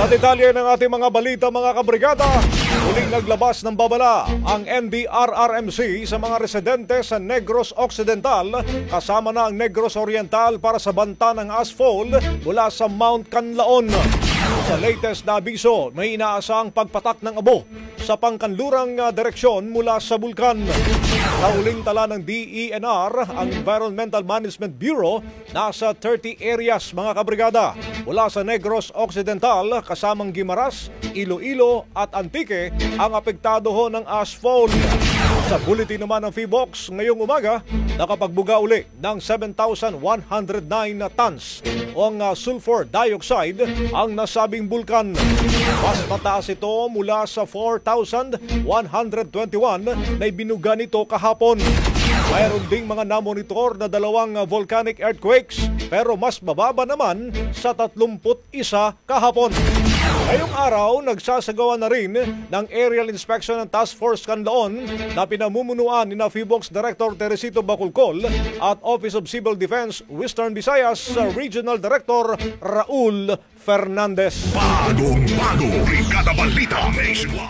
Sa detalye ng ating mga balita mga kabrigada, muling naglabas ng babala ang NDRRMC sa mga residente sa Negros Occidental kasama na ang Negros Oriental para sa banta ng asphalt mula sa Mount Canlaon. Sa latest na abiso, may inaasahang pagpatak ng abo sa pangkanlurang direksyon mula sa bulkan. Sa huling tala ng DENR, ang Environmental Management Bureau, nasa 30 areas mga kabrigada mula sa Negros Occidental kasamang Guimaras, Iloilo at Antique ang apektado ho ng asphalt. Sa bulletin naman ng PHIVOLCS ngayong umaga, nakapagbuga uli ng 7,109 tons o ang sulfur dioxide ang nasabing bulkan. Mas mataas ito mula sa 4,121 na ibinuga nito kahapon. Mayroon ding mga namonitor na 2 volcanic earthquakes pero mas mababa naman sa 31 kahapon. Ngayong araw, nagsasagawa na rin ng aerial inspection ng Task Force Canlaon na pinamumunuan ni PHIVOLCS Director Teresito Bacolcol at Office of Civil Defense Western Visayas Regional Director Raul Fernandez. Bagong-bago, Brigada Balita Nationwide.